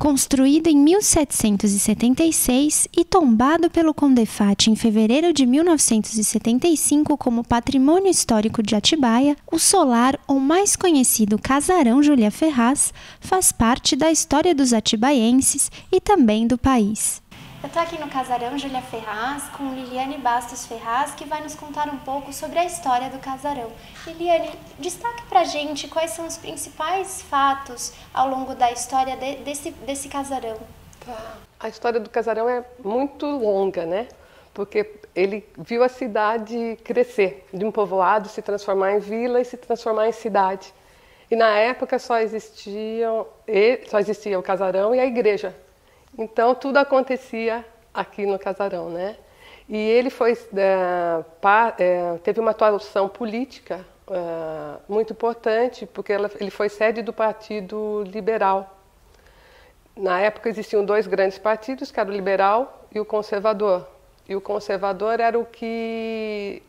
Construído em 1776 e tombado pelo Condefat em fevereiro de 1975 como Patrimônio Histórico de Atibaia, o solar, ou mais conhecido Casarão Júlia Ferraz, faz parte da história dos atibaienses e também do país. Eu estou aqui no Casarão Júlia Ferraz com Liliane Bastos Ferraz, que vai nos contar um pouco sobre a história do casarão. Liliane, destaque pra gente quais são os principais fatos ao longo da história desse casarão. A história do casarão é muito longa, né? Porque ele viu a cidade crescer, de um povoado se transformar em vila e se transformar em cidade. E na época só existia o casarão e a igreja. Então, tudo acontecia aqui no casarão, né? E ele teve uma atuação política muito importante, porque ele foi sede do Partido Liberal. Na época existiam dois grandes partidos, que era o Liberal e o Conservador. E o Conservador era o que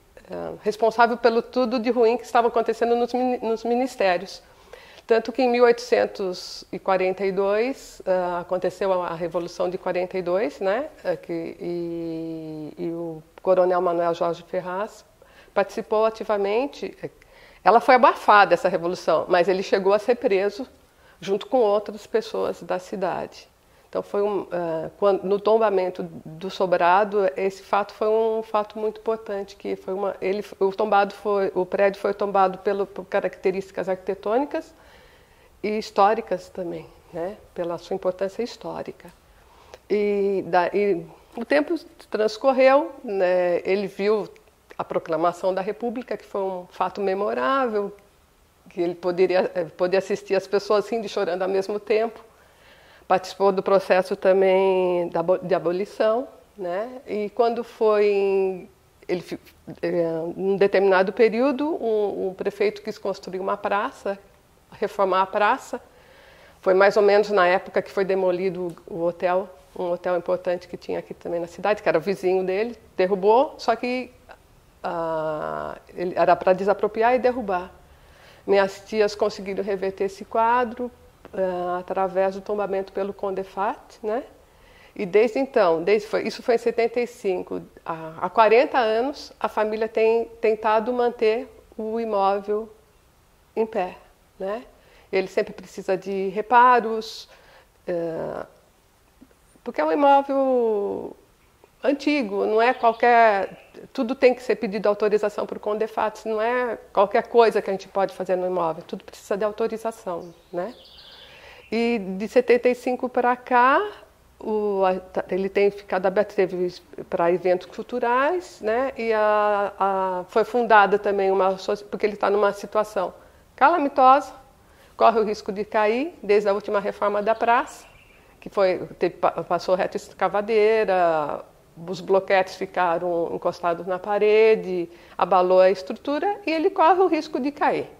responsável pelo tudo de ruim que estava acontecendo nos ministérios. Tanto que em 1842 aconteceu a Revolução de 42, né? E o coronel Manuel Jorge Ferraz participou ativamente. Ela foi abafada, essa revolução, mas ele chegou a ser preso junto com outras pessoas da cidade. Então no tombamento do sobrado, esse fato foi um fato muito importante, que foi o prédio foi tombado por características arquitetônicas e históricas também, né? Pela sua importância histórica. E o tempo transcorreu, né? Ele viu a proclamação da República, que foi um fato memorável, que ele podia assistir as pessoas rindo e chorando ao mesmo tempo. Participou do processo também de abolição, né? E quando foi num determinado período, um prefeito quis construir uma praça, reformar a praça. Foi mais ou menos na época que foi demolido o hotel, um hotel importante que tinha aqui também na cidade, que era o vizinho dele, derrubou, só que ele era para desapropriar e derrubar. Minhas tias conseguiram reverter esse quadro através do tombamento pelo Condefat, né? E desde então, isso foi em 75, há 40 anos, a família tem tentado manter o imóvel em pé, né? Ele sempre precisa de reparos, porque é um imóvel antigo, não é qualquer... Tudo tem que ser pedido autorização para o Condefat, não é qualquer coisa que a gente pode fazer no imóvel, tudo precisa de autorização, né? E de 75 para cá, ele tem ficado aberto, teve para eventos culturais, né? E foi fundada também porque ele está numa situação calamitosa, corre o risco de cair, desde a última reforma da praça, que passou reta escavadeira, os bloquetes ficaram encostados na parede, abalou a estrutura e ele corre o risco de cair.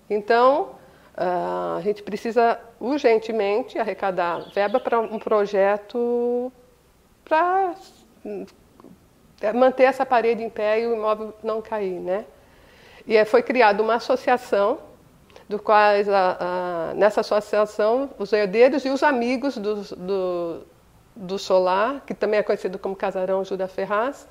Então, a gente precisa urgentemente arrecadar verba para um projeto para manter essa parede em pé e o imóvel não cair, né? E foi criada uma associação, nessa associação, os herdeiros e os amigos do solar, que também é conhecido como Casarão Júlia Ferraz,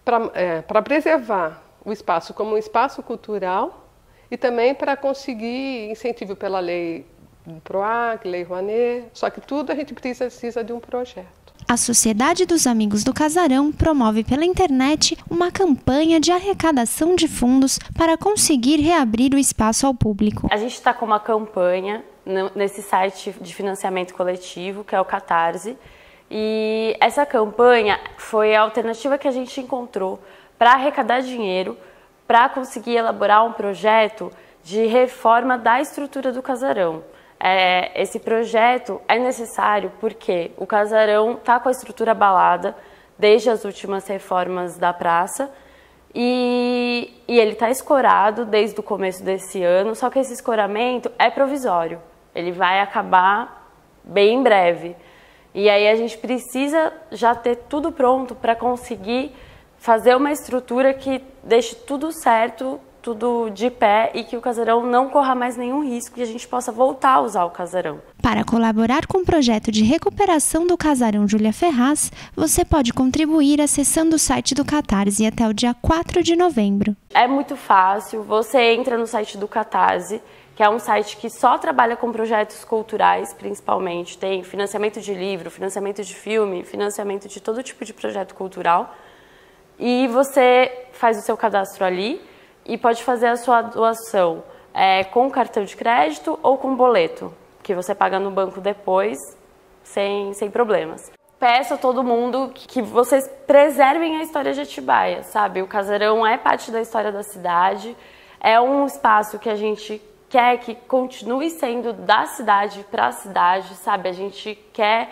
para preservar o espaço como um espaço cultural e também para conseguir incentivo pela lei do PROAC, lei Rouanet, só que tudo a gente precisa de um projeto. A Sociedade dos Amigos do Casarão promove pela internet uma campanha de arrecadação de fundos para conseguir reabrir o espaço ao público. A gente está com uma campanha nesse site de financiamento coletivo, que é o Catarse, e essa campanha foi a alternativa que a gente encontrou para arrecadar dinheiro, para conseguir elaborar um projeto de reforma da estrutura do casarão. Esse projeto é necessário porque o casarão está com a estrutura abalada desde as últimas reformas da praça e ele está escorado desde o começo desse ano, só que esse escoramento é provisório, ele vai acabar bem em breve. E aí a gente precisa já ter tudo pronto para conseguir fazer uma estrutura que deixe tudo certo, tudo de pé e que o casarão não corra mais nenhum risco e a gente possa voltar a usar o casarão. Para colaborar com o projeto de recuperação do Casarão Júlia Ferraz, você pode contribuir acessando o site do Catarse até o dia 4 de novembro. É muito fácil, você entra no site do Catarse, que é um site que só trabalha com projetos culturais, principalmente. Tem financiamento de livro, financiamento de filme, financiamento de todo tipo de projeto cultural. E você faz o seu cadastro ali e pode fazer a sua doação com cartão de crédito ou com boleto, que você paga no banco depois, sem problemas. Peço a todo mundo que vocês preservem a história de Atibaia, sabe? O casarão é parte da história da cidade, é um espaço que a gente quer que continue sendo da cidade para a cidade, sabe? A gente quer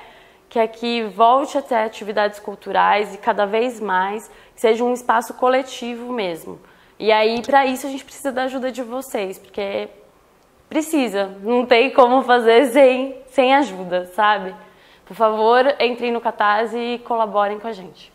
que volte a ter atividades culturais e cada vez mais que seja um espaço coletivo mesmo. E aí, para isso, a gente precisa da ajuda de vocês, porque precisa, não tem como fazer sem ajuda, sabe? Por favor, entrem no Catarse e colaborem com a gente.